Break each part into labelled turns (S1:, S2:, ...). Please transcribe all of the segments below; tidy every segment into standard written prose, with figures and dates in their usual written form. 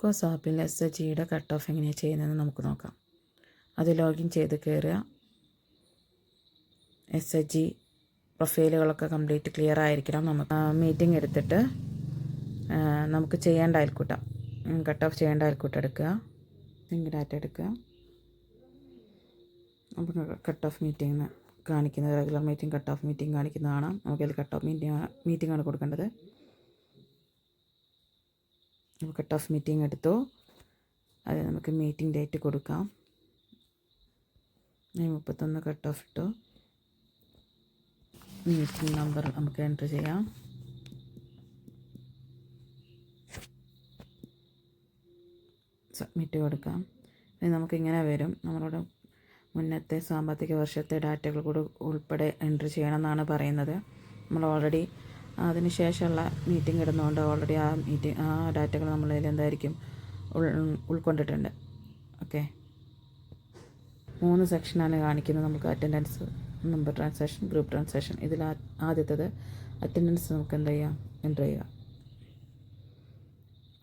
S1: Course ആപ്പിൽ SHGയുടെ cut off എങ്ങനെയാണ് ചെയ്യുന്നതെന്ന് നമുക്ക് നോക്കാം. അത് ലോഗിൻ ചെയ്ത് കയറുക. SHG പ്രൊഫൈലുകളൊക്കെ കംപ്ലീറ്റ് ക്ലിയർ ആയിരിക്കണം. നമുക്ക് മീറ്റിംഗ് എടുത്തിട്ട് നമുക്ക് ചെയ്യേണ്ട അയൽക്കൂട്ടം കട്ട് ഓഫ് ചെയ്യേണ്ട അയൽക്കൂട്ടം എടുക്കുക. ലിങ്ക് ഡാറ്റ എടുക്കുക. നമുക്ക് കട്ട് ഓഫ് മീറ്റിംഗ് കാണിക്കുന്നത് regular meeting cut off meeting കാണിക്കുന്നതാണ്. നമുക്കതിൽ കട്ട് ഓഫ് മീറ്റിംഗ് ആണ് കൊടുക്കേണ്ടത്. കട്ട് ഓഫ് മീറ്റിംഗ് എടുത്തു. അത് നമുക്ക് മീറ്റിംഗ് ഡേറ്റ് കൊടുക്കാം. 31 കട്ട് ഓഫ് ഇട്ടു. മീറ്റിംഗ് നമ്പർ നമുക്ക് എൻ്റർ ചെയ്യാം. സബ്മിറ്റ് കൊടുക്കാം. ഇനി നമുക്കിങ്ങനെ വരും. നമ്മളോട് മുന്നത്തെ സാമ്പത്തിക വർഷത്തെ ഡാറ്റകൾ കൂടെ ഉൾപ്പെടെ എൻ്റർ ചെയ്യണമെന്നാണ് പറയുന്നത്. നമ്മൾ ഓൾറെഡി അതിന് ശേഷമുള്ള മീറ്റിംഗ് ഇടുന്നതുകൊണ്ട് ഓൾറെഡി ആ ഡാറ്റകൾ നമ്മളതിൽ എന്തായിരിക്കും ഉൾക്കൊണ്ടിട്ടുണ്ട്. ഓക്കെ, 3 സെക്ഷനാണ് കാണിക്കുന്നത്. നമുക്ക് attendance, member transaction, group transaction. ഇതിൽ ആദ്യത്തേത് അറ്റൻഡൻസ് നമുക്ക് എന്ത് ചെയ്യാം, എൻ്റർ ചെയ്യുക.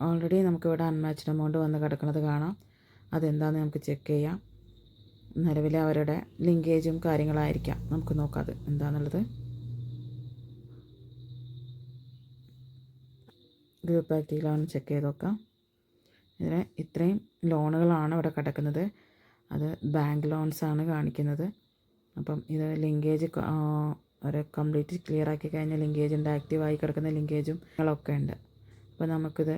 S1: ഓൾറെഡി നമുക്കിവിടെ അൺമാച്ച്ഡ് എമൗണ്ട് വന്ന് കിടക്കുന്നത് കാണാം. അതെന്താണെന്ന് നമുക്ക് ചെക്ക് ചെയ്യാം. നിലവിലെ അവരുടെ ലിങ്കേജും കാര്യങ്ങളായിരിക്കാം. നമുക്ക് നോക്കാം അത് എന്താണെന്നുള്ളത്. ഗ്രൂപ്പ് ആക്റ്റീവിലാണ് ചെക്ക് ചെയ്ത് നോക്കാം. ഇതിന് ഇത്രയും ലോണുകളാണ് ഇവിടെ കിടക്കുന്നത്. അത് ബാങ്ക് ലോൺസാണ് കാണിക്കുന്നത്. അപ്പം ഇത് ലിങ്കേജ് ഒരു കംപ്ലീറ്റ് ക്ലിയർ ആക്കി കഴിഞ്ഞ ലിങ്കേജ് ഉണ്ട്, ആക്റ്റീവായി കിടക്കുന്ന ലിങ്കേജും ഒക്കെ ഉണ്ട്. അപ്പോൾ നമുക്കിത്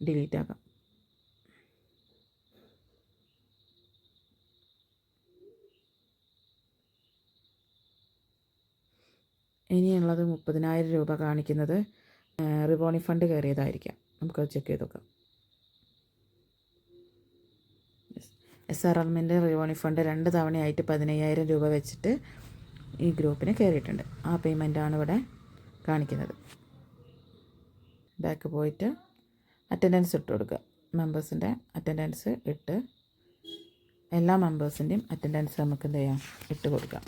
S1: ഡിലീറ്റ് ആക്കാം. ഇനിയുള്ളത് 30,000 രൂപ കാണിക്കുന്നത് റിവോണി ഫണ്ട് കയറിയതായിരിക്കാം. നമുക്കത് ചെക്ക് ചെയ്ത് നോക്കാം. SRMൻ്റെ റിവോണി ഫണ്ട് 2 തവണയായിട്ട് 15,000 രൂപ വെച്ചിട്ട് ഈ ഗ്രൂപ്പിന് കയറിയിട്ടുണ്ട്. ആ പേയ്മെൻറ്റാണ് ഇവിടെ കാണിക്കുന്നത്. ബാക്ക് പോയിട്ട് അറ്റൻഡൻസ് ഇട്ട് കൊടുക്കുക. മെമ്പേഴ്സിൻ്റെ അറ്റൻഡൻസ് ഇട്ട് എല്ലാ മെമ്പേഴ്സിൻ്റെയും അറ്റൻഡൻസ് നമുക്ക് എന്ത് ചെയ്യാം, ഇട്ട് കൊടുക്കാം.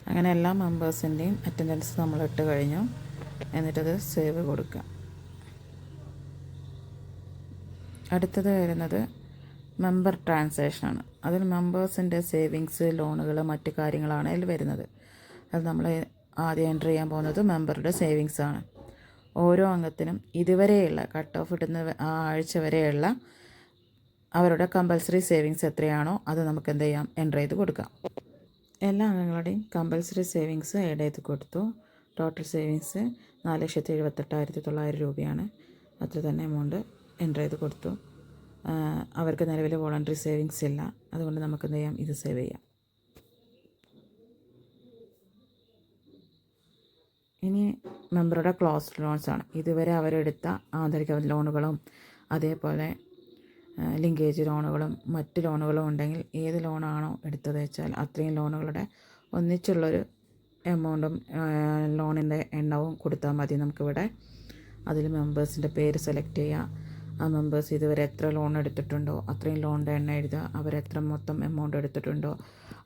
S1: അങ്ങനെ എല്ലാ മെമ്പേഴ്സിൻ്റെയും അറ്റൻഡൻസ് നമ്മൾ ഇട്ട് കഴിഞ്ഞു. എന്നിട്ടത് സേവ് കൊടുക്കുക. അടുത്തത് വരുന്നത് മെമ്പർ ട്രാൻസാക്ഷനാണ്. അതിൽ മെമ്പേഴ്സിൻ്റെ സേവിങ്സ്, ലോണുകൾ, മറ്റു കാര്യങ്ങളാണ് അതിൽ വരുന്നത്. അത് നമ്മൾ ആദ്യം എൻ്റർ ചെയ്യാൻ പോകുന്നത് മെമ്പറുടെ സേവിങ്സ് ആണ്. ഓരോ അംഗത്തിനും ഇതുവരെയുള്ള കട്ട് ഓഫ് ഇടുന്ന ആ ആഴ്ച വരെയുള്ള അവരുടെ കമ്പൽസറി സേവിങ്സ് എത്രയാണോ അത് നമുക്ക് എന്ത് ചെയ്യാം, എൻ്റർ ചെയ്ത് കൊടുക്കാം. എല്ലാ അംഗങ്ങളുടെയും കമ്പൽസറി സേവിങ്സ് ആഡ് ചെയ്ത് കൊടുത്തു. ടോട്ടൽ സേവിങ്സ് 4,78,900 രൂപയാണ്. അത്ര തന്നെ എമൗണ്ട് എൻ്റർ ചെയ്ത് കൊടുത്തു. അവർക്ക് നിലവിൽ വോളണ്ടറി സേവിങ്സ് ഇല്ല. അതുകൊണ്ട് നമുക്ക് എന്ത് ചെയ്യാം, ഇത് സേവ് ചെയ്യാം. ഇനി മെമ്പറുടെ ക്ലോസ്ഡ് ലോൺസ് ആണ്. ഇതുവരെ അവരെടുത്ത ആന്തരിക ലോണുകളും അതേപോലെ ലിങ്കേജ് ലോണുകളും മറ്റ് ലോണുകളും ഉണ്ടെങ്കിൽ ഏത് ലോണാണോ എടുത്തത് വെച്ചാൽ അത്രയും ലോണുകളുടെ ഒന്നിച്ചുള്ളൊരു എമൗണ്ടും ലോണിൻ്റെ എണ്ണവും കൊടുത്താൽ മതി. നമുക്കിവിടെ അതിൽ മെമ്പേഴ്സിൻ്റെ പേര് സെലക്ട് ചെയ്യുക. ആ മെമ്പേഴ്സ് ഇതുവരെ എത്ര ലോൺ എടുത്തിട്ടുണ്ടോ അത്രയും ലോണിൻ്റെ എണ്ണം എഴുതുക. അവരെത്ര മൊത്തം എമൗണ്ട് എടുത്തിട്ടുണ്ടോ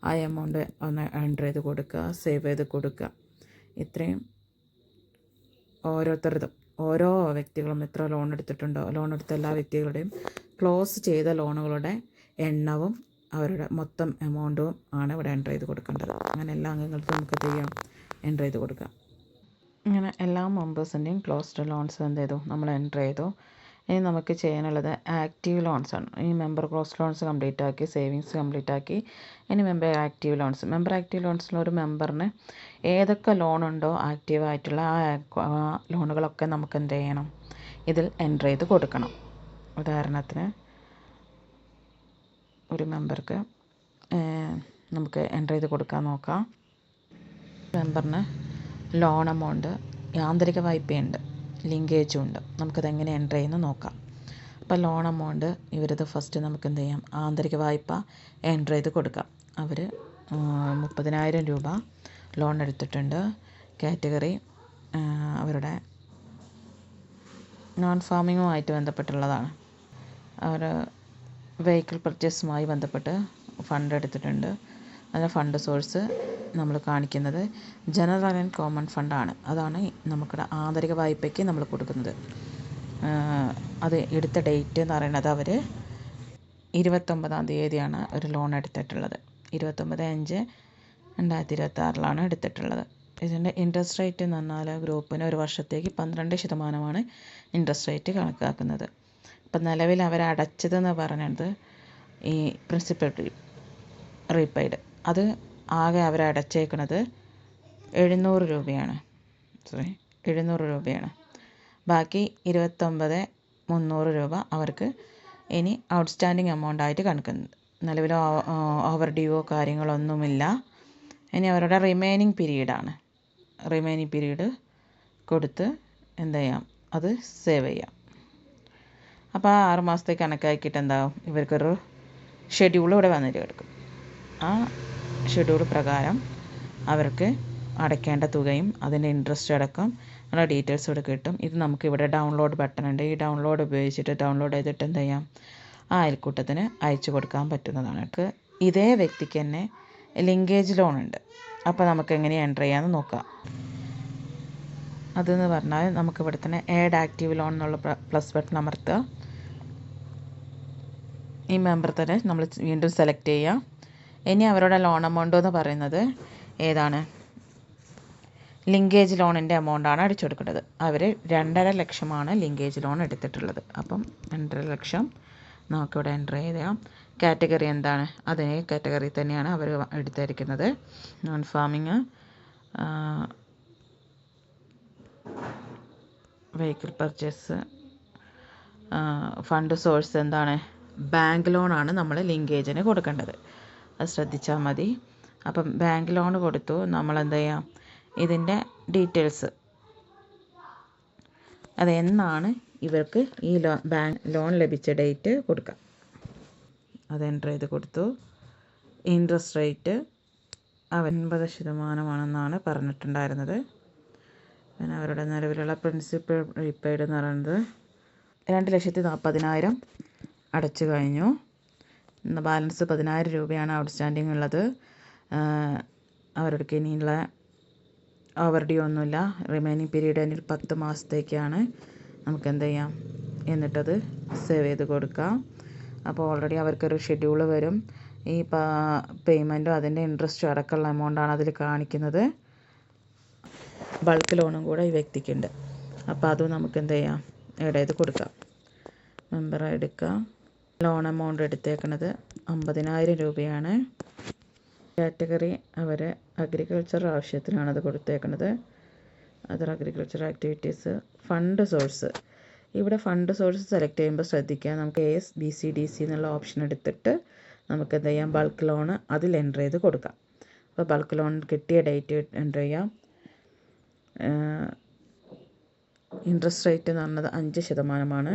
S1: ആ എമൗണ്ട് ഒന്ന് എൻ്റർ ചെയ്ത് കൊടുക്കുക, സേവ് ചെയ്ത് കൊടുക്കുക. ഇത്രയും ഓരോ വ്യക്തികളും എത്ര ലോൺ എടുത്തിട്ടുണ്ടോ, ലോൺ എടുത്ത എല്ലാ വ്യക്തികളുടെയും ക്ലോസ് ചെയ്ത ലോണുകളുടെ എണ്ണവും അവരുടെ മൊത്തം എമൗണ്ടും ആണ് ഇവിടെ എൻ്റർ ചെയ്ത് കൊടുക്കേണ്ടത്. അങ്ങനെ എല്ലാ അംഗങ്ങൾക്കും നമുക്ക് ചെയ്യാം, എൻ്റർ ചെയ്ത് കൊടുക്കാം. ഇങ്ങനെ എല്ലാ മെമ്പേഴ്സിൻ്റെയും ക്ലോസ്ഡ് ലോൺസ് എന്ത് ചെയ്തു, നമ്മൾ എൻ്റർ ചെയ്തു. ഇനി നമുക്ക് ചെയ്യാനുള്ളത് ആക്റ്റീവ് ലോൺസ് ആണ്. ഈ മെമ്പർ ക്ലോസ് ലോൺസ് കംപ്ലീറ്റ് ആക്കി, സേവിങ്സ് കംപ്ലീറ്റ് ആക്കി. ഇനി member active loans. Member active ലോൺസിൽ ഒരു മെമ്പറിന് ഏതൊക്കെ ലോണുണ്ടോ ആക്റ്റീവായിട്ടുള്ള ആ ലോണുകളൊക്കെ നമുക്ക് എന്ത് ചെയ്യണം, ഇതിൽ എൻ്റർ ചെയ്ത് കൊടുക്കണം. ഉദാഹരണത്തിന് ഒരു മെമ്പർക്ക് നമുക്ക് എൻ്റർ ചെയ്ത് കൊടുക്കാൻ നോക്കാം. മെമ്പറിന് ലോൺ എമൗണ്ട്, ആന്തരിക വായ്പയുണ്ട്, ലിങ്കേജും ഉണ്ട്. നമുക്കതെങ്ങനെ എൻ്റർ ചെയ്യുന്നു നോക്കാം. അപ്പോൾ ലോൺ എമൗണ്ട് ഇവരത് ഫസ്റ്റ് നമുക്ക് എന്ത് ചെയ്യാം, ആന്തരിക വായ്പ എൻ്റർ ചെയ്ത് കൊടുക്കാം. അവർ 30,000 രൂപ ലോൺ എടുത്തിട്ടുണ്ട്. കാറ്റഗറി അവരുടെ നോൺ ഫാമിങ്ങുമായിട്ട് ബന്ധപ്പെട്ടുള്ളതാണ്. അവർ വെഹിക്കിൾ പർച്ചേസുമായി ബന്ധപ്പെട്ട് ഫണ്ട് എടുത്തിട്ടുണ്ട്. അതിൻ്റെ ഫണ്ട് സോഴ്സ് നമ്മൾ കാണിക്കുന്നത് ജനറൽ ആൻഡ് കോമൺ ഫണ്ടാണ്. അതാണ് നമുക്കിവിടെ ആന്തരിക വായ്പയ്ക്ക് നമ്മൾ കൊടുക്കുന്നത്. അത് എടുത്ത ഡേറ്റ് എന്ന് പറയുന്നത് അവർ 29-ാം തീയതിയാണ് ഒരു ലോൺ എടുത്തിട്ടുള്ളത്. 29/5/2026 എടുത്തിട്ടുള്ളത്. ഇതിൻ്റെ ഇൻട്രസ്റ്റ് റേറ്റ് എന്ന് പറഞ്ഞാൽ ഗ്രൂപ്പിന് ഒരു വർഷത്തേക്ക് 12% ഇൻട്രസ്റ്റ് റേറ്റ് കണക്കാക്കുന്നത്. ഇപ്പം നിലവിൽ അവരടച്ചതെന്ന് പറഞ്ഞത് ഈ പ്രിൻസിപ്പൽ റീപെയ്ഡ് അത് ആകെ അവരടച്ചേക്കുന്നത് 700 രൂപയാണ്. 700 രൂപയാണ്. ബാക്കി 29,300 രൂപ അവർക്ക് ഇനി ഔട്ട്സ്റ്റാൻഡിങ് എമൗണ്ട് ആയിട്ട് കണക്കുന്നത്. നിലവിൽ ഓവർ ഡ്യൂവോ കാര്യങ്ങളൊന്നുമില്ല. ഇനി അവരുടെ റിമൈനിങ് പീരീഡാണ്. റിമൈനിങ് പീരീഡ് കൊടുത്ത് എന്ത് ചെയ്യാം, അത് സേവ് ചെയ്യാം. അപ്പോൾ ആ 6 മാസത്തേക്ക് കണക്കാക്കിയിട്ട് എന്താകും, ഇവർക്കൊരു ഷെഡ്യൂൾ ഇവിടെ വന്നിട്ട് കിടക്കും. ആ ഷെഡ്യൂൾ പ്രകാരം അവർക്ക് അടയ്ക്കേണ്ട തുകയും അതിൻ്റെ ഇൻട്രസ്റ്റ് അടക്കം ഉള്ള ഡീറ്റെയിൽസ് ഇവിടെ കിട്ടും. ഇത് നമുക്ക് ഇവിടെ ഡൗൺലോഡ് ബട്ടൺ ഉണ്ട്. ഈ ഡൗൺലോഡ് ഉപയോഗിച്ചിട്ട് ഡൗൺലോഡ് ചെയ്തിട്ട് എന്ത് ചെയ്യാം, ആ അയൽക്കൂട്ടത്തിന് അയച്ചു കൊടുക്കാൻ പറ്റുന്നതാണ്. ഇതേ വ്യക്തിക്ക് തന്നെ ലിങ്കേജ് ലോൺ ഉണ്ട്. അപ്പോൾ നമുക്ക് എങ്ങനെയാണ് എൻ്റർ ചെയ്യാമെന്ന് നോക്കാം. അതെന്ന് പറഞ്ഞാൽ നമുക്ക് ഇവിടെ തന്നെ ആഡ് ആക്റ്റീവ് ലോൺ എന്നുള്ള പ്ലസ് ബട്ടൺ അമർത്തുക. ഈ മെമ്പർ തന്നെ നമ്മൾ വീണ്ടും സെലക്ട് ചെയ്യുക. ഇനി അവരുടെ ലോൺ എമൗണ്ട് എന്ന് പറയുന്നത് ഏതാണ്, ലിങ്കേജ് ലോണിൻ്റെ എമൗണ്ടാണ് അടിച്ചു കൊടുക്കേണ്ടത്. അവർ 2.5 ലക്ഷമാണ് ലിങ്കേജ് ലോൺ എടുത്തിട്ടുള്ളത്. അപ്പം 2.5 ലക്ഷം നമുക്കിവിടെ എൻ്റർ ചെയ്യാം. കാറ്റഗറി എന്താണ്, അതേ കാറ്റഗറി തന്നെയാണ് അവർ എടുത്തിരിക്കുന്നത്. Non farming, vehicle purchase, fund source എന്താണ്, ബാങ്ക് ലോണാണ് നമ്മൾ ലിങ്കേജിന് കൊടുക്കേണ്ടത്. അത് ശ്രദ്ധിച്ചാൽ മതി. അപ്പം ബാങ്ക് ലോൺ കൊടുത്തു. നമ്മൾ എന്ത് ചെയ്യാം, ഇതിൻ്റെ ഡീറ്റെയിൽസ് അതെന്നാണ് ഇവർക്ക് ഈ ബാങ്ക് ലോൺ ലഭിച്ച ഡേറ്റ് കൊടുക്കാം. അത് എൻ്റർ ചെയ്ത് കൊടുത്തു. ഇൻട്രസ്റ്റ് റേറ്റ് 9% പറഞ്ഞിട്ടുണ്ടായിരുന്നത്. പിന്നെ അവരുടെ നിലവിലുള്ള പ്രിൻസിപ്പൽ റീപെയ്ഡ് എന്ന് പറയുന്നത് 2,40,000 അടച്ചു കഴിഞ്ഞു. ബാലൻസ് 10,000 രൂപയാണ് ഔട്ട്സ്റ്റാൻഡിങ് ഉള്ളത്. അവരുടെ ഇനിയുള്ള ഓവർ ഡ്യൂ ഒന്നുമില്ല. റിമൈനിങ് പീരീഡ് അതിൽ 10 മാസത്തേക്കാണ്. നമുക്ക് എന്ത് ചെയ്യാം, എന്നിട്ടത് സേവ് ചെയ്ത് കൊടുക്കാം. അപ്പോൾ ഓൾറെഡി അവർക്കൊരു ഷെഡ്യൂൾ വരും. ഈ പേയ്മെൻറ്റും അതിൻ്റെ ഇൻട്രസ്റ്റും അടക്കമുള്ള എമൗണ്ടാണ് അതിൽ കാണിക്കുന്നത്. ബൾക്ക് ലോണും കൂടെ ഈ വ്യക്തിക്കുണ്ട്. അപ്പോൾ അതും നമുക്ക് എന്ത് ചെയ്യാം, ആഡ് ചെയ്ത് കൊടുക്കാം. മെമ്പർ എടുക്കാം. ലോൺ എമൗണ്ട് എടുത്തേക്കുന്നത് 50,000 രൂപയാണ്. കാറ്റഗറി അവർ അഗ്രികൾച്ചർ ആവശ്യത്തിനാണത് കൊടുത്തേക്കുന്നത്. Other agriculture activities. Fund source, ഇവിടെ ഫണ്ട് സോഴ്സ് സെലക്ട് ചെയ്യുമ്പോൾ ശ്രദ്ധിക്കുക, നമുക്ക് ASBCDC എന്നുള്ള ഓപ്ഷൻ എടുത്തിട്ട് നമുക്ക് എന്ത് ചെയ്യാം, ബൾക്ക് ലോണ് അതിൽ എൻ്റർ ചെയ്ത് കൊടുക്കാം. അപ്പോൾ ബൾക്ക് ലോൺ കിട്ടിയ ഡേറ്റ് എൻ്റർ ചെയ്യാം. ഇൻട്രസ്റ്റ് റേറ്റ് എന്ന് പറഞ്ഞത് 5%.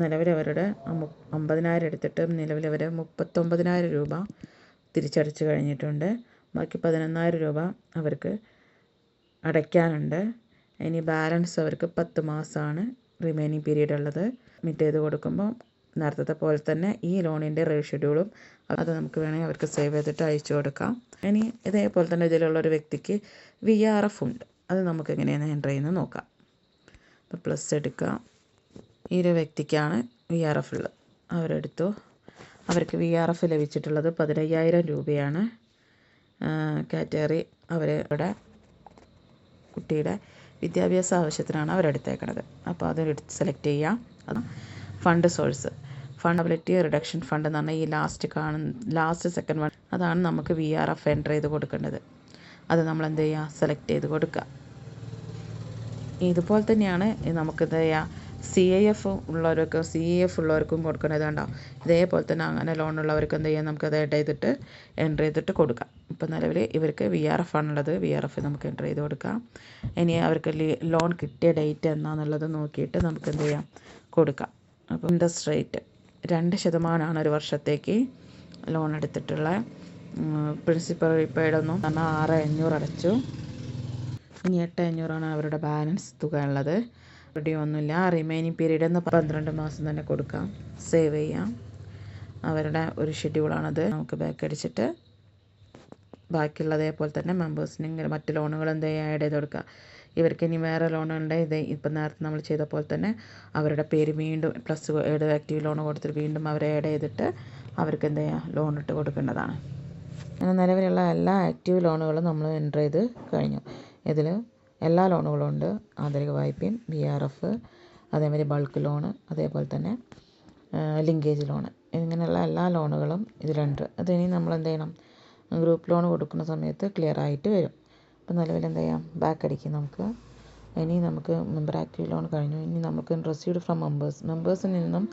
S1: നിലവിൽ അവരുടെ 50,000 എടുത്തിട്ട് നിലവിൽ അവർ 39,000 രൂപ തിരിച്ചടച്ച് കഴിഞ്ഞിട്ടുണ്ട്. ബാക്കി 11,000 രൂപ അവർക്ക് അടയ്ക്കാനുണ്ട്. ഇനി ബാലൻസ് അവർക്ക് 10 മാസമാണ് റിമൈനിങ് പീരീഡ് ഉള്ളത്. മിറ്റ് ചെയ്ത് കൊടുക്കുമ്പോൾ നേരത്തെ പോലെ തന്നെ ഈ ലോണിൻ്റെ റീഷെഡ്യൂളും അത് നമുക്ക് വേണമെങ്കിൽ അവർക്ക് സേവ് ചെയ്തിട്ട് അയച്ചു കൊടുക്കാം. ഇനി ഇതേപോലെ തന്നെ ഇതിലുള്ളൊരു വ്യക്തിക്ക് VRF ഉണ്ട്. അത് നമുക്ക് എങ്ങനെയാണ് എൻ്റർ ചെയ്യുന്നത് നോക്കാം. അപ്പോൾ പ്ലസ് എടുക്കാം. ഈ ഒരു വ്യക്തിക്കാണ് VRF ഉള്ളത്. അവരെടുത്തു. അവർക്ക് VRF ലഭിച്ചിട്ടുള്ളത് 15,000 രൂപയാണ്. കാറ്റഗറി അവരുടെ കുട്ടിയുടെ വിദ്യാഭ്യാസ ആവശ്യത്തിനാണ് അവരെടുത്തേക്കുന്നത്. അപ്പോൾ അത് സെലക്ട് ചെയ്യാം. അത് ഫണ്ട് സോഴ്സ്, ഫണ്ടബിലിറ്റി റിഡക്ഷൻ ഫണ്ട് എന്ന് പറഞ്ഞാൽ ഈ ലാസ്റ്റ് സെക്കൻഡ് വൺ, അതാണ് നമുക്ക് VRF എൻ്റർ ചെയ്ത് കൊടുക്കേണ്ടത്. അത് നമ്മൾ എന്ത് ചെയ്യുക, സെലക്ട് ചെയ്ത് കൊടുക്കുക. ഇതുപോലെ തന്നെയാണ് നമുക്ക് എന്ത് ചെയ്യുക, CIF ഉള്ളവർക്കും കൊടുക്കേണ്ടത് കണ്ടോ. ഇതേപോലെ തന്നെ അങ്ങനെ ലോണുള്ളവർക്ക് എന്ത് ചെയ്യാം, നമുക്കത് എൻ്റർ ചെയ്തിട്ട് കൊടുക്കാം. ഇപ്പോൾ നിലവിൽ ഇവർക്ക് VRF ആണുള്ളത്. VRF നമുക്ക് എൻ്റർ ചെയ്ത് കൊടുക്കാം. ഇനി അവർക്ക് ലോൺ കിട്ടിയ ഡേറ്റ് എന്നാന്നുള്ളത് നോക്കിയിട്ട് നമുക്ക് എന്ത് ചെയ്യാം, കൊടുക്കാം. അപ്പോൾ ഇൻട്രസ്റ്റ് റേറ്റ് 2% ഒരു വർഷത്തേക്ക് ലോൺ എടുത്തിട്ടുള്ള. പ്രിൻസിപ്പൽ റീപെയ്ഡ് ഒന്നും പറഞ്ഞാൽ 6,500 അടച്ചു. ഇനി 8,500 അവരുടെ ബാലൻസ് തുക ഉള്ളത്. റെഡി ഒന്നുമില്ല. റിമൈനിങ് പീരീഡ് എന്ന് 12 മാസം തന്നെ കൊടുക്കാം. സേവ് ചെയ്യാം. അവരുടെ ഒരു ഷെഡ്യൂളാണത്. നമുക്ക് ബാക്ക് അടിച്ചിട്ട് ബാക്കിയുള്ളതേപോലെ തന്നെ മെമ്പേഴ്സിന് മറ്റ് ലോണുകൾ എന്ത് ചെയ്യുക, ആഡ് ചെയ്ത് കൊടുക്കുക. ഇവർക്ക് ഇനി വേറെ ലോൺ ഉണ്ടെങ്കിൽ ഇപ്പം നേരത്തെ നമ്മൾ ചെയ്ത പോലെ തന്നെ അവരുടെ പേര് വീണ്ടും പ്ലസ് ആക്റ്റീവ് ലോൺ കൊടുത്തിട്ട് വീണ്ടും അവരെ ആഡ് ചെയ്തിട്ട് അവർക്ക് എന്ത് ചെയ്യാം ലോൺ ഇട്ട് കൊടുക്കേണ്ടതാണ്. അങ്ങനെ നിലവിലുള്ള എല്ലാ ആക്റ്റീവ് ലോണുകളും നമ്മൾ എൻ്റർ ചെയ്ത് കഴിഞ്ഞു. ഇതിൽ എല്ലാ ലോണുകളും ഉണ്ട്. ആന്തരിക വായ്പയും BRF, അതേമാതിരി ബൾക്ക് ലോണ്, അതേപോലെ തന്നെ ലിങ്കേജ് ലോണ്, ഇങ്ങനെയുള്ള എല്ലാ ലോണുകളും ഇതിലുണ്ട്. അതിനി നമ്മൾ എന്ത് ചെയ്യണം, ഗ്രൂപ്പ് ലോൺ കൊടുക്കുന്ന സമയത്ത് ക്ലിയർ ആയിട്ട് വരും. അപ്പോൾ നിലവിൽ എന്ത് ചെയ്യാം, ബാക്ക് അടിക്കും നമുക്ക്. ഇനി നമുക്ക് മെമ്പർ ആക്റ്റീവ് ലോൺ കഴിഞ്ഞു. ഇനി നമുക്ക് റിസീവ്ഡ് ഫ്രം മെമ്പേഴ്സിൽ നിന്നും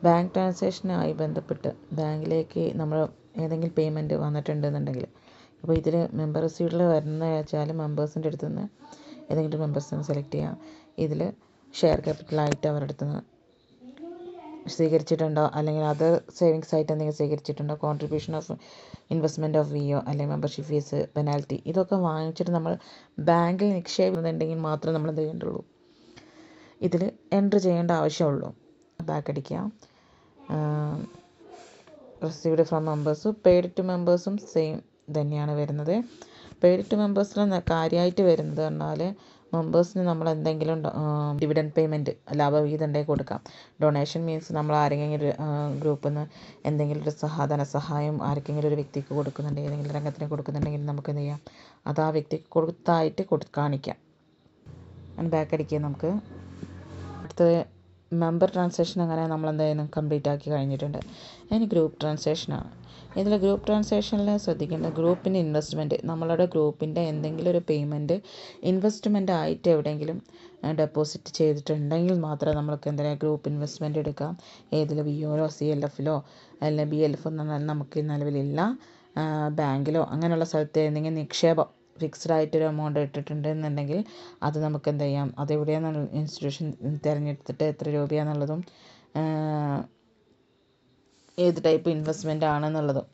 S1: ബാങ്ക് ട്രാൻസാക്ഷനുമായി ബന്ധപ്പെട്ട് ബാങ്കിലേക്ക് നമ്മൾ ഏതെങ്കിലും പേയ്മെൻറ്റ് വന്നിട്ടുണ്ടെന്നുണ്ടെങ്കിൽ, അപ്പോൾ ഇതിൽ മെമ്പർ റിസീവ്ഡിൽ വരുന്ന വെച്ചാൽ മെമ്പേഴ്സിൻ്റെ അടുത്ത് നിന്ന് ഏതെങ്കിലും മെമ്പേഴ്സിനെ സെലക്ട് ചെയ്യാം. ഇതിൽ ഷെയർ ക്യാപിറ്റലായിട്ട് അവരുടെ അടുത്ത് നിന്ന് സ്വീകരിച്ചിട്ടുണ്ടോ, അല്ലെങ്കിൽ അതർ സേവിങ്സ് ആയിട്ട് എന്തെങ്കിലും സ്വീകരിച്ചിട്ടുണ്ടോ, കോൺട്രിബ്യൂഷൻ ഓഫ് ഇൻവെസ്റ്റ്മെൻറ്റ് ഓഫ് വിയോ അല്ലെങ്കിൽ മെമ്പർഷിപ്പ് ഫീസ്, പെനാൽറ്റി, ഇതൊക്കെ വാങ്ങിച്ചിട്ട് നമ്മൾ ബാങ്കിൽ നിക്ഷേപിക്കുന്നുണ്ടെങ്കിൽ മാത്രമേ നമ്മൾ എന്ത് ചെയ്യേണ്ടുള്ളൂ, ഇതിൽ എൻട്രി ചെയ്യേണ്ട ആവശ്യമുള്ളൂ. ബാക്ക് അടിക്കുക. Received from members, paid to മെമ്പേഴ്സും സെയിം തന്നെയാണ് വരുന്നത്. പെയ്ഡ് ടു മെമ്പേഴ്സിൽ കാര്യമായിട്ട് വരുന്നത് പറഞ്ഞാൽ മെമ്പേഴ്സിന് നമ്മൾ എന്തെങ്കിലും ഡിവിഡൻഡ് പേയ്മെൻറ്റ് ലാഭവിഹിതം ഉണ്ടെങ്കിൽ കൊടുക്കാം. ഡൊണേഷൻ മീൻസ് നമ്മൾ ആരെങ്കിലും ഒരു ഗ്രൂപ്പിൽ നിന്ന് എന്തെങ്കിലും ഒരു ധനസഹായം ആർക്കെങ്കിലും ഒരു വ്യക്തിക്ക് കൊടുക്കുന്നുണ്ടെങ്കിൽ, ഏതെങ്കിലും രംഗത്തിന് കൊടുക്കുന്നുണ്ടെങ്കിൽ നമുക്ക് എന്ത് ചെയ്യാം, അത് ആ വ്യക്തിക്ക് കൊടുത്തായിട്ട് കാണിക്കാം. ബാക്ക് അടിക്കുക. നമുക്ക് അടുത്തത് മെമ്പർ ട്രാൻസാക്ഷൻ അങ്ങനെ നമ്മൾ എന്തായാലും കംപ്ലീറ്റ് ആക്കി കഴിഞ്ഞിട്ടുണ്ട്. ഇനി ഗ്രൂപ്പ് ട്രാൻസാക്ഷനാണ്. ഇതിൽ ഗ്രൂപ്പ് ട്രാൻസാക്ഷനിൽ ശ്രദ്ധിക്കേണ്ടത് ഗ്രൂപ്പിൻ്റെ ഇൻവെസ്റ്റ്മെൻറ്റ്, നമ്മളുടെ ഗ്രൂപ്പിൻ്റെ എന്തെങ്കിലും ഒരു പേയ്മെൻറ്റ് ഇൻവെസ്റ്റ്മെൻ്റ് ആയിട്ട് എവിടെയെങ്കിലും ഡെപ്പോസിറ്റ് ചെയ്തിട്ടുണ്ടെങ്കിൽ മാത്രമേ നമ്മൾക്ക് എന്തായാലും ഗ്രൂപ്പ് ഇൻവെസ്റ്റ്മെൻറ്റ് എടുക്കാം. ഏതിൽ വിയോയിലോ CLFിലോ അല്ലെങ്കിൽ BLF ഒന്നും നമുക്ക് നിലവിലില്ല. ബാങ്കിലോ അങ്ങനെയുള്ള സ്ഥലത്ത് എന്തെങ്കിലും നിക്ഷേപം ഫിക്സ്ഡ് ആയിട്ടൊരു എമൗണ്ട് ഇട്ടിട്ടുണ്ടെന്നുണ്ടെങ്കിൽ അത് നമുക്ക് എന്ത് ചെയ്യാം, അതെവിടെയാണെന്നുള്ള ഇൻസ്റ്റിറ്റ്യൂഷൻ തിരഞ്ഞെടുത്തിട്ട് എത്ര രൂപയാണെന്നുള്ളതും ഏത് ടൈപ്പ് ഇൻവെസ്റ്റ്മെൻ്റ് ആണെന്നുള്ളതും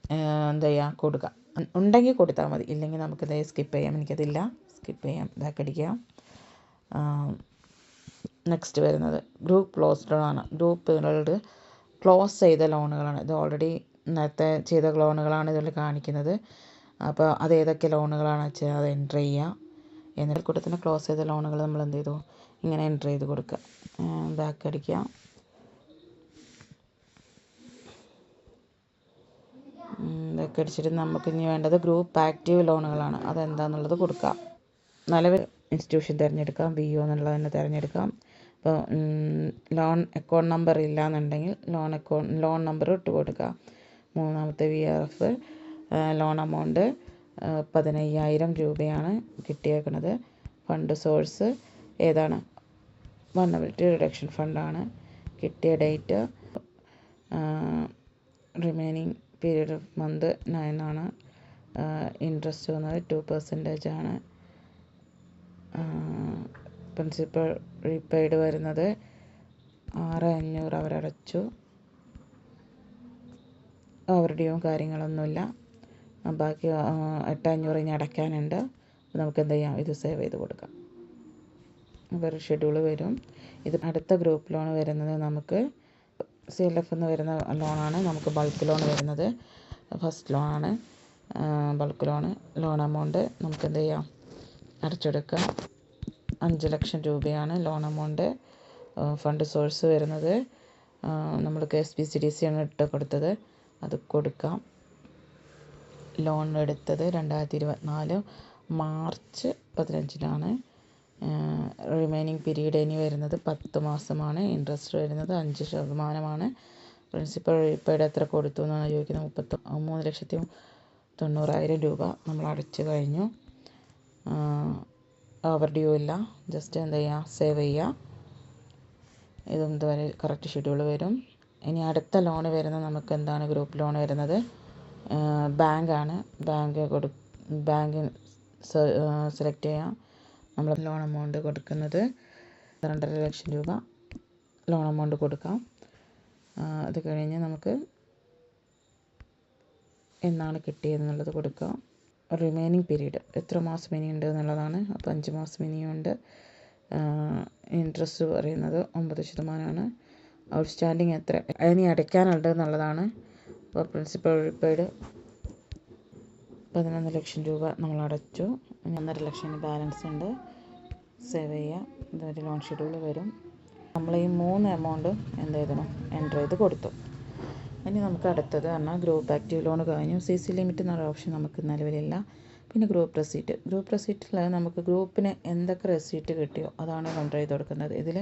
S1: എന്ത് ചെയ്യാം, കൊടുക്കാം. ഉണ്ടെങ്കിൽ കൊടുത്താൽ മതി, ഇല്ലെങ്കിൽ നമുക്ക് സ്കിപ്പ് ചെയ്യാം. എനിക്കതില്ല, സ്കിപ്പ് ചെയ്യാം. ബാക്ക് അടിക്കാം. നെക്സ്റ്റ് വരുന്നത് ഗ്രൂപ്പ് ക്ലോസ്ഡ് ലോണാണ്. ഗ്രൂപ്പുകളുടെ ക്ലോസ് ചെയ്ത ലോണുകളാണ്. ഇത് ഓൾറെഡി നേരത്തെ ചെയ്ത ലോണുകളാണ് ഇതിൽ കാണിക്കുന്നത്. അപ്പോൾ അത് ഏതൊക്കെ ലോണുകളാണെന്ന് വെച്ചാൽ അത് എൻ്റർ ചെയ്യുക. എന്നിട്ട് കൂട്ടത്തിന് ക്ലോസ് ചെയ്ത ലോണുകൾ നമ്മൾ എന്ത് ചെയ്തു, ഇങ്ങനെ എൻ്റർ ചെയ്ത് കൊടുക്കുക. ബാക്ക് അടിക്കുക. ബാക്ക് അടിച്ചിട്ട് നമുക്ക് ഇനി വേണ്ടത് ഗ്രൂപ്പ് ആക്റ്റീവ് ലോണുകളാണ്. അതെന്താണെന്നുള്ളത് കൊടുക്കാം. നിലവിൽ ഇൻസ്റ്റിറ്റ്യൂഷൻ തിരഞ്ഞെടുക്കാം, BO എന്നുള്ളത് തന്നെ തിരഞ്ഞെടുക്കാം. ഇപ്പോൾ ലോൺ അക്കൗണ്ട് നമ്പർ ഇല്ല എന്നുണ്ടെങ്കിൽ ലോൺ നമ്പർ ഇട്ട് കൊടുക്കുക. മൂന്നാമത്തെ BRF ലോൺ എമൗണ്ട് 15,000 രൂപയാണ് കിട്ടിയേക്കുന്നത്. ഫണ്ട് സോഴ്സ് ഏതാണ്, വൾനറബിലിറ്റി റിഡക്ഷൻ ഫണ്ടാണ്. കിട്ടിയ date remaining period of month 9 ആണ്. ഇൻട്രസ്റ്റ് വന്നത് 2% ആണ്. പ്രിൻസിപ്പൽ റീപെയ്ഡ് വരുന്നത് 6,500 അവരടച്ചു. ഓവർ ഡ്യൂവും കാര്യങ്ങളൊന്നുമില്ല. ബാക്കി 8,500 ഇനി അടയ്ക്കാനുണ്ട്. നമുക്ക് എന്ത് ചെയ്യാം, ഇത് സേവ് ചെയ്ത് കൊടുക്കാം. വേറെ ഷെഡ്യൂൾ വരും. ഇത് അടുത്ത ഗ്രൂപ്പ് ലോൺ വരുന്നത് നമുക്ക് CLF എന്ന് വരുന്ന ലോണാണ്. നമുക്ക് ബൾക്ക് ലോൺ വരുന്നത് ഫസ്റ്റ് ലോണാണ്. ബൾക്ക് ലോൺ എമൗണ്ട് നമുക്ക് എന്ത് ചെയ്യാം, അടച്ചെടുക്കാം. 5 ലക്ഷം രൂപയാണ് ലോൺ എമൗണ്ട്. ഫണ്ട് സോഴ്സ് വരുന്നത് നമ്മൾ KSBCDC ആണ് ഇട്ട് കൊടുത്തത്, അത് കൊടുക്കാം. ലോൺ എടുത്തത് 2024 മാർച്ച് 15-നാണ്. റിമൈനിങ് പീരീഡ് ഇനി വരുന്നത് 10 മാസമാണ്. ഇൻട്രസ്റ്റ് വരുന്നത് 5% പ്രിൻസിപ്പൽ റീപെയ്ഡ് എത്ര കൊടുത്തു എന്നാണ് ചോദിക്കുന്നത്. 3,90,000 രൂപ നമ്മൾ അടച്ചു കഴിഞ്ഞു. ഓവർ ഡ്യൂ ഇല്ല. ജസ്റ്റ് എന്ത് ചെയ്യുക, സേവ് ചെയ്യുക. ഇതും ഇതുവരെ കറക്റ്റ് ഷെഡ്യൂൾ വരും. ഇനി അടുത്ത ലോൺ വരുന്നത് നമുക്ക് എന്താണ്, ഗ്രൂപ്പ് ലോൺ വരുന്നത് ബാങ്കാണ്. ബാങ്ക് സെലക്ട് ചെയ്യാം. നമ്മൾ ലോൺ എമൗണ്ട് കൊടുക്കുന്നത് 2.5 ലക്ഷം രൂപ ലോൺ എമൗണ്ട് കൊടുക്കാം. അത് കഴിഞ്ഞ് നമുക്ക് എന്നാണ് കിട്ടിയതെന്നുള്ളത് കൊടുക്കാം. റിമൈനിങ് പീരീഡ് എത്ര മാസം ഇനിയുണ്ട് എന്നുള്ളതാണ്. അപ്പോൾ 5 മാസം ഇനിയുണ്ട്. ഇൻട്രസ്റ്റ് പറയുന്നത് 9% ഔട്ട്സ്റ്റാൻഡിങ് എത്ര ഇനി അടയ്ക്കാനുണ്ട് എന്നുള്ളതാണ്. അപ്പോൾ പ്രിൻസിപ്പൽ റീപെയ്ഡ് 11 ലക്ഷം രൂപ നമ്മൾ അടച്ചു. 1.5 ലക്ഷം ബാലൻസ് ഉണ്ട്. സേവ് ചെയ്യുക. ഇതൊരു ലോൺ ഷെഡ്യൂൾ വരും. നമ്മൾ ഈ 3 എമൗണ്ടും എന്ത് ചെയ്തണം, എൻ്റർ ചെയ്ത് കൊടുത്തു. ഇനി നമുക്ക് അടുത്തത് പറഞ്ഞാൽ ഗ്രൂപ്പ് ആക്റ്റീവ് ലോൺ കഴിഞ്ഞു. CC ലിമിറ്റ് എന്നുള്ള ഓപ്ഷൻ നമുക്ക് നിലവിലില്ല. പിന്നെ ഗ്രൂപ്പ് റെസീറ്റിൽ നമുക്ക് ഗ്രൂപ്പിന് എന്തൊക്കെ റെസീറ്റ് കിട്ടിയോ അതാണ് എൻ്റർ ചെയ്ത് കൊടുക്കുന്നത്. ഇതിൽ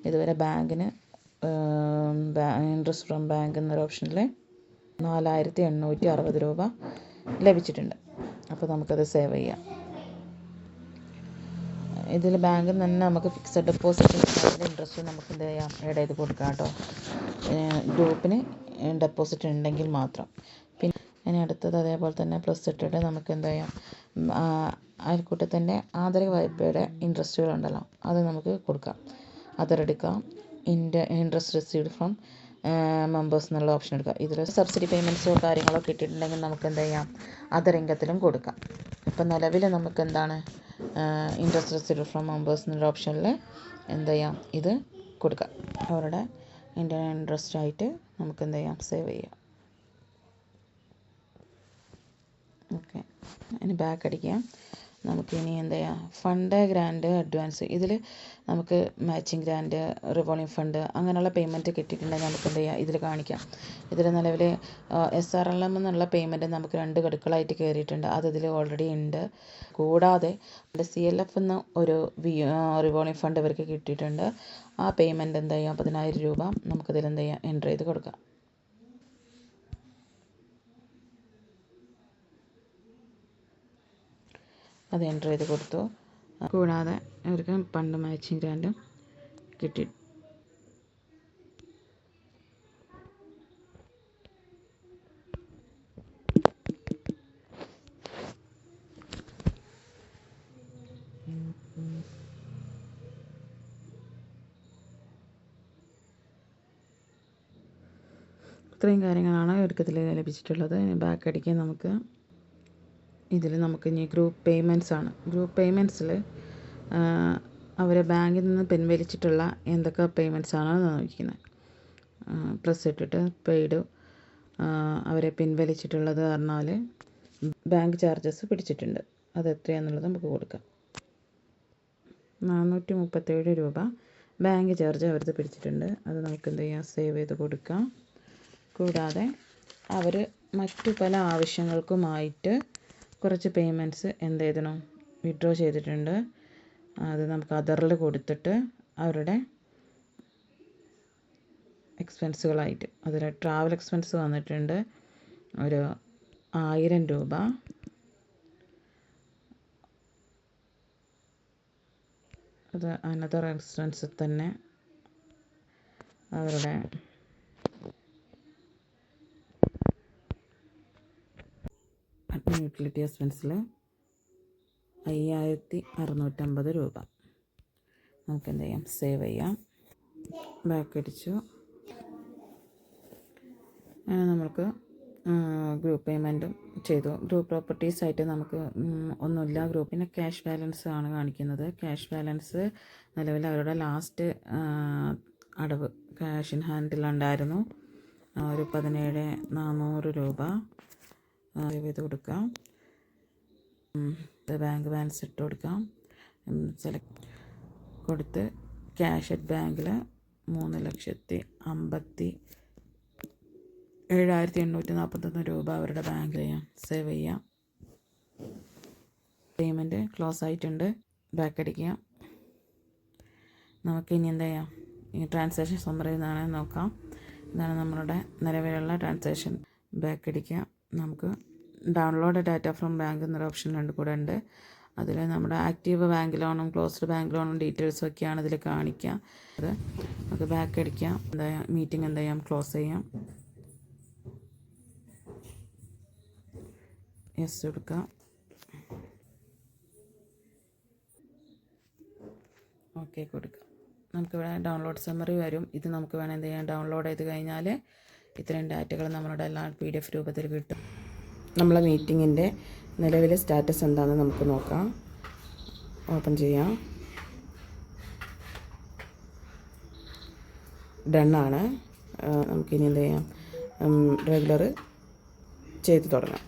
S1: ഇതുവരെ ബാങ്കിന് ഇൻട്രസ്റ്റ് ഫ്രം ബാങ്ക് എന്നൊരു ഓപ്ഷനിൽ 4860 രൂപ ലഭിച്ചിട്ടുണ്ട്. അപ്പോൾ നമുക്കത് സേവ് ചെയ്യാം. ഇതിൽ ബാങ്കിൽ നിന്ന് തന്നെ നമുക്ക് ഫിക്സഡ് ഡെപ്പോസിറ്റ് ഇൻട്രസ്റ്റ് നമുക്ക് എന്ത് ചെയ്യാം, ആഡ് ചെയ്ത് കൊടുക്കാം കേട്ടോ, ഗ്രൂപ്പിന് ഡെപ്പോസിറ്റ് ഉണ്ടെങ്കിൽ മാത്രം. പിന്നെ ഇനി അടുത്തത് അതേപോലെ തന്നെ പ്ലസ് ഇട്ടിട്ട് നമുക്ക് എന്ത് ചെയ്യാം, അയൽക്കൂട്ടത്തിൻ്റെ ആദരവ് വായ്പയുടെ ഇൻട്രസ്റ്റുകളുണ്ടല്ലോ അത് നമുക്ക് കൊടുക്കാം. അതെടുക്കാം. ഇൻട്രസ്റ്റ് റിസീവ്ഡ് ഫ്രം മെമ്പേഴ്സ് എന്നുള്ള ഓപ്ഷൻ എടുക്കുക. ഇതിൽ സബ്സിഡി പേയ്മെൻറ്റ്സോ കാര്യങ്ങളോ കിട്ടിയിട്ടുണ്ടെങ്കിൽ നമുക്ക് എന്ത് ചെയ്യാം, അതർ ഇൻകത്തിലും കൊടുക്കാം. ഇപ്പം നിലവിൽ നമുക്ക് എന്താണ്, ഇൻട്രസ്റ്റ് റിസീവ്ഡ് ഫ്രം മെമ്പേഴ്സ് എന്നുള്ള ഓപ്ഷനിൽ എന്ത് ചെയ്യാം, ഇത് കൊടുക്കാം. അവരുടെ ഇൻട്രസ്റ്റ് ആയിട്ട് നമുക്ക് എന്ത് ചെയ്യാം, സേവ് ചെയ്യാം. ഓക്കെ, ഇനി ബാക്ക് അടിക്കാം. നമുക്കിനി എന്ത് ചെയ്യാം, ഫണ്ട്, ഗ്രാൻഡ്, അഡ്വാൻസ്. ഇതിൽ നമുക്ക് മാച്ചിങ് ഗ്രാൻഡ്, റിവോൾവിംഗ് ഫണ്ട് അങ്ങനെയുള്ള പേയ്മെൻറ്റ് കിട്ടിയിട്ടുണ്ടെങ്കിൽ നമുക്ക് എന്ത് ചെയ്യാം, ഇതിൽ കാണിക്കാം. ഇതിൽ നിലവിൽ SRLM എന്നുള്ള പേയ്മെൻറ്റ് നമുക്ക് 2 ഗഡുക്കളായിട്ട് കയറിയിട്ടുണ്ട്. അത് ഇതിൽ ഓൾറെഡി ഉണ്ട്. കൂടാതെ CLF എന്ന ഒരു റിവോൾവിംഗ് ഫണ്ട് ഇവർക്ക് കിട്ടിയിട്ടുണ്ട്. ആ പേയ്മെൻറ്റ് എന്ത് ചെയ്യാം, 10,000 രൂപ നമുക്കിതിൽ എന്ത് ചെയ്യാം, എൻ്റർ ചെയ്ത് കൊടുക്കാം. അത് എൻ്റർ ചെയ്ത് കൊടുത്തു. കൂടാതെ അവർക്ക് ഫണ്ട് മാച്ചിങ് ഗ്രാൻഡും കിട്ടി. ഇത്രയും കാര്യങ്ങളാണ് ഇവർക്കിതിൽ ലഭിച്ചിട്ടുള്ളത്. ബാക്ക് അടിക്കാൻ നമുക്ക് ഇതിൽ നമുക്ക് ഇനി ഗ്രൂപ്പ് പേയ്മെൻറ്റ്സ് ആണ്. ഗ്രൂപ്പ് പേയ്മെൻറ്റ്സിൽ അവർ ബാങ്കിൽ നിന്ന് പിൻവലിച്ചിട്ടുള്ള എന്തൊക്കെ പേയ്മെൻറ്റ്സ് ആണോ നോക്കുന്നത്. പ്ലസ് ഇട്ടിട്ട് പെയ്ഡ് അവരെ പിൻവലിച്ചിട്ടുള്ളത് പറഞ്ഞാൽ ബാങ്ക് ചാർജസ് പിടിച്ചിട്ടുണ്ട്. അത് എത്രയാണെന്നുള്ളത് നമുക്ക് കൊടുക്കാം. 437 രൂപ ബാങ്ക് ചാർജ് അവരത് പിടിച്ചിട്ടുണ്ട്. അത് നമുക്ക് എന്ത് ചെയ്യാം, സേവ് ചെയ്ത് കൊടുക്കാം. കൂടാതെ അവർ മറ്റു പല ആവശ്യങ്ങൾക്കുമായിട്ട് കുറച്ച് പേയ്മെൻറ്റ്സ് എന്ത് ചെയ്തണം, വിഡ്രോ ചെയ്തിട്ടുണ്ട്. അത് നമുക്ക് അതറിൽ കൊടുത്തിട്ട് അവരുടെ എക്സ്പെൻസുകളായിട്ട് അതിൽ ട്രാവൽ എക്സ്പെൻസ് വന്നിട്ടുണ്ട് ഒരു 1000 രൂപ. അത് അനദർ എക്സ്പെൻസിൽ തന്നെ അവരുടെ യൂട്ടിലിറ്റി എക്സ്പെൻസിൽ 5650 രൂപ നമുക്ക് എന്ത് ചെയ്യാം, സേവ് ചെയ്യാം. ബാക്ക് അടിച്ചു. നമ്മൾക്ക് ഗ്രൂപ്പ് പേയ്മെൻറ്റും ചെയ്തു. ഗ്രൂപ്പ് പ്രോപ്പർട്ടീസ് ആയിട്ട് നമുക്ക് ഒന്നുമില്ല. ഗ്രൂപ്പിന് ക്യാഷ് ബാലൻസ് ആണ് കാണിക്കുന്നത്. ക്യാഷ് ബാലൻസ് നിലവിൽ അവരുടെ ലാസ്റ്റ് അടവ് ക്യാഷ് ഇൻ ഹാൻഡിലുണ്ടായിരുന്നു ഒരു 17,400 രൂപ. സേവ് ചെയ്ത് കൊടുക്കാം. ബാങ്ക് ബാലൻസ് ഇട്ട് കൊടുക്കാം. സെലക്ട് കൊടുത്ത് ക്യാഷ് അറ്റ് ബാങ്കിൽ 3,57,841 രൂപ അവരുടെ ബാങ്കിൽ ചെയ്യാം, സേവ് ചെയ്യാം. പേയ്മെൻറ്റ് ക്ലോസ് ആയിട്ടുണ്ട്. ബാക്ക് അടിക്കാം. നമുക്കിനി എന്താ ചെയ്യാം, ഈ ട്രാൻസാക്ഷൻ സമ്മറി എന്നാണ് നോക്കാം. ഇതാണ് നമ്മളുടെ നിലവിലുള്ള ട്രാൻസാക്ഷൻ. ബാക്ക് അടിക്കാം. നമുക്ക് ഡൗൺലോഡ് ഡാറ്റ ഫ്രം ബാങ്ക് എന്നൊരു ഓപ്ഷൻ കൂടെ ഉണ്ട്. അതിൽ നമ്മുടെ ആക്റ്റീവ് ബാങ്ക് ലോണും ക്ലോസ്ഡ് ബാങ്ക് ലോണും ഡീറ്റെയിൽസും ഒക്കെയാണ് ഇതിൽ കാണിക്കുക. അത് നമുക്ക് ബാക്ക് അടിക്കാം. എന്താ മീറ്റിംഗ് എന്ത് ചെയ്യാം, ക്ലോസ് ചെയ്യാം. യെസ് കൊടുക്കാം. ഓക്കെ കൊടുക്കാം. നമുക്കിവിടെ ഡൗൺലോഡ് സമ്മറി വരും. ഇത് നമുക്ക് വേണം എന്ത് ചെയ്യാം, ഡൗൺലോഡ് ചെയ്ത് കഴിഞ്ഞാൽ ഇത്രയും ഡാറ്റകൾ നമ്മളുടെ എല്ലാ PDF രൂപത്തിൽ കിട്ടും. നമ്മളെ മീറ്റിങ്ങിൻ്റെ നിലവിലെ സ്റ്റാറ്റസ് എന്താണെന്ന് നമുക്ക് നോക്കാം. ഓപ്പൺ ചെയ്യാം. ഡണ്ണാണ്. നമുക്കിനി എന്ത് ചെയ്യാം, റെഗുലർ ചെയ്ത് തുടങ്ങാം.